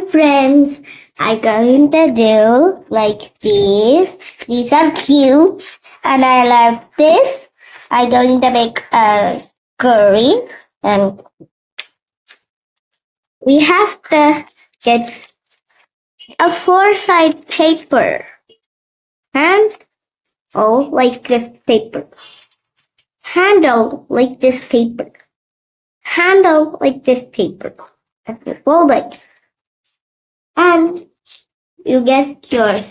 friends, I'm going to do like these. These are cute and I love this. I'm going to make a curry and we have to get a four-side paper and like this paper. Handle like this paper. Handle like this paper. And you fold it. And you get your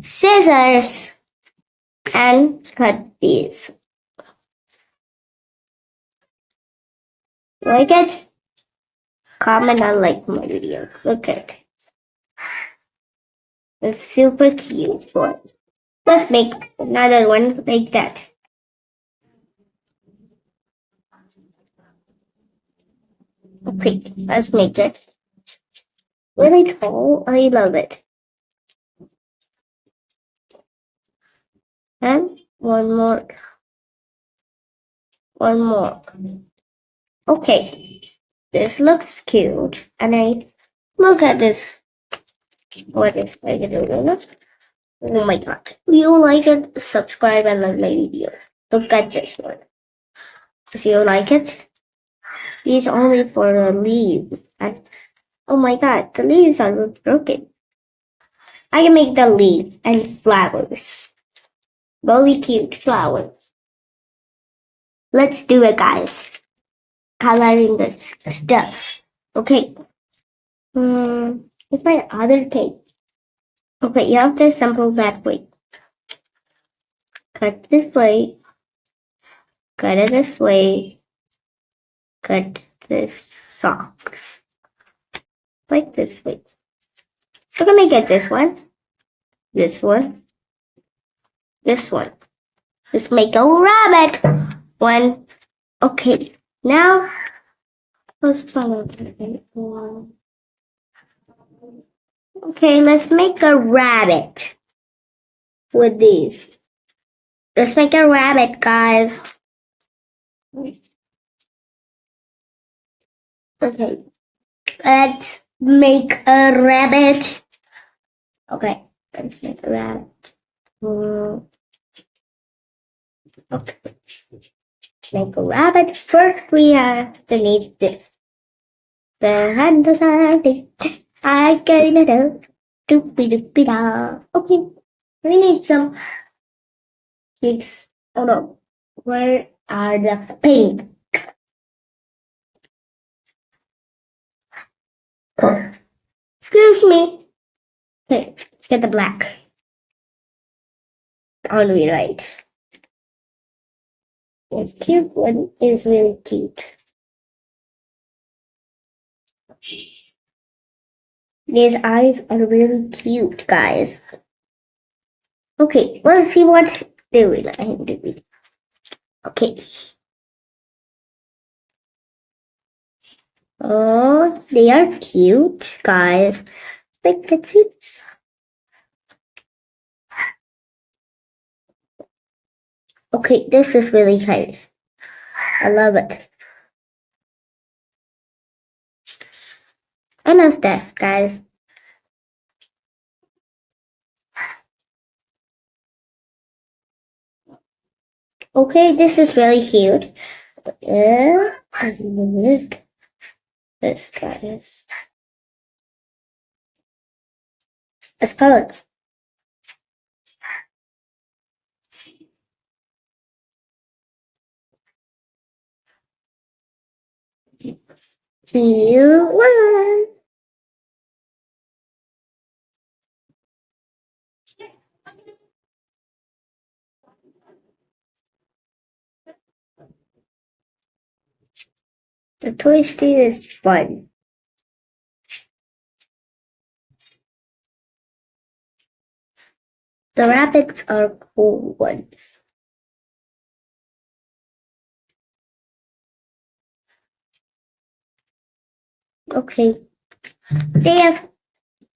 scissors and cut these. Like it? Comment and like my video. Look at it. It's super cute one. Let's make another one like that. Okay, let's make it really tall. I love it. And one more. One more. Okay, this looks cute. And I look at this. What is I gonna do? Oh my god. If you like it, subscribe and like my video. Look at this one. If you like it, these only for the leaves. And oh my god, the leaves are broken. I can make the leaves and flowers. Really cute flowers. Let's do it, guys. Coloring the stuff. Okay. It's my other tape. Okay, you have to assemble that way. Cut this way. Cut it this way. Cut this socks. Like this way. So let me get this one. This one. This one. Let's make a rabbit. One. Okay. Now let's follow one. Okay, let's make a rabbit with these. Let's make a rabbit, guys. Okay, let's make a rabbit. Okay, let's make a rabbit. Okay, make a rabbit. First, we have to need this. The hand is I get it out. Doopy-doopy-da. Okay, we need some pigs. Oh no, where are the pigs? Oh. Excuse me. Okay, let's get the black. On the right. This cute one is really cute. These eyes are really cute, guys. Okay, let's see what they will do. Okay. Oh, they are cute, guys. Like the cheeks. Okay, this is really nice. I love it. I love this, guys. Okay, this is really cute. Yeah. This guys. It's colored. Two, one. The twisty is fun. The rabbits are cool ones. Okay. They have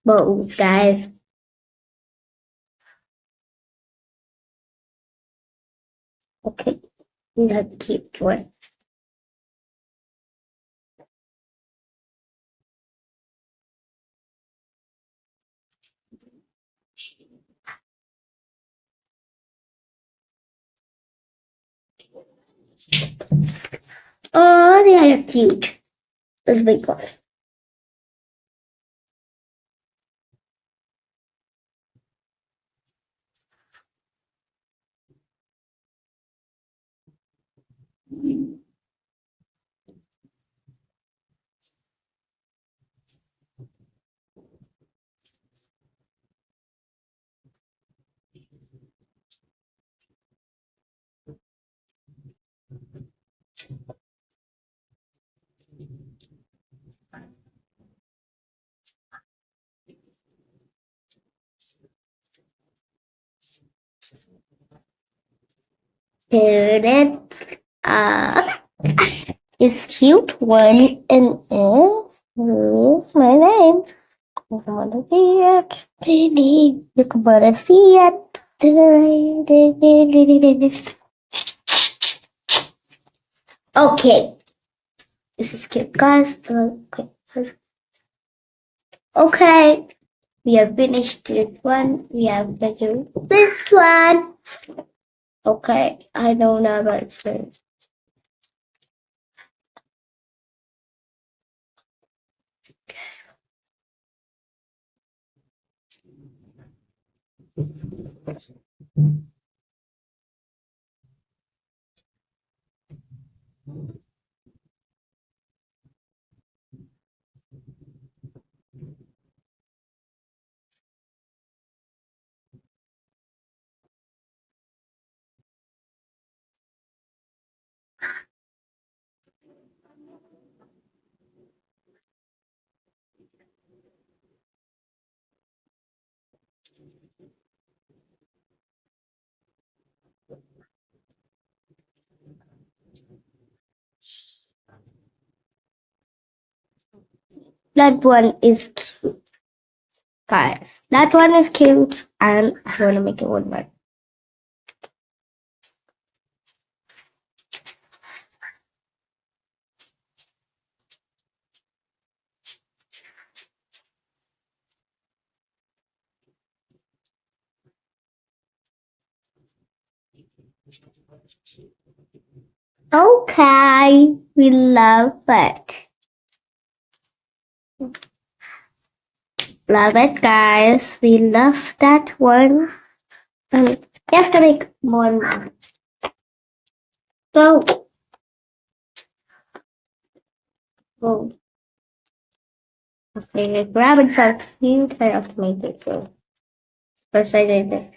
bows, guys. Okay. We have cute ones. Oh, they are cute. As they call it. Here is cute one and is my name. You can wanna see it. You can wanna see it. Okay. This is cute, guys. Okay. We have finished this one. We have to do this one. Okay. I don't know about this. That one is cute, guys. That one is cute, and I want to make it one more. Okay, we love it. Love it, guys. We love that one. And you have to make more now. Go. Go. Okay, rabbits are cute. I have to make it go. First I did it.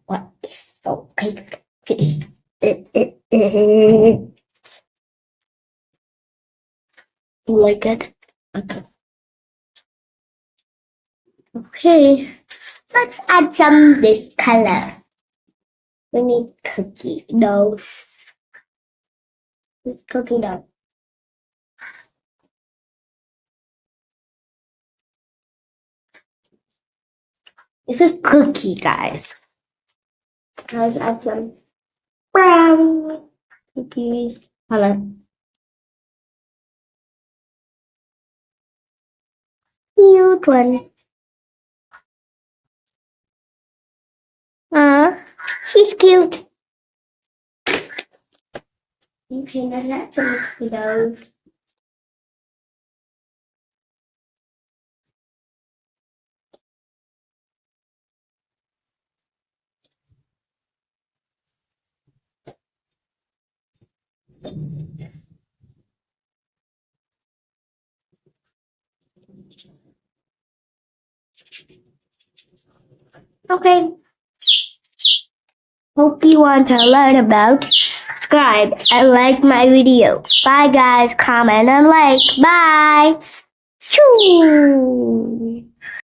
What is so cute? You like it? Okay. Okay. Let's add some this color. We need cookie dough. Cookie dough. This is cookie, guys. Let's add some brown cookies color. Cute one. She's cute. You can add some cookie dough. Okay. Hope you want to learn about. Subscribe and like my video. Bye guys. Comment and like. Bye. Shoo.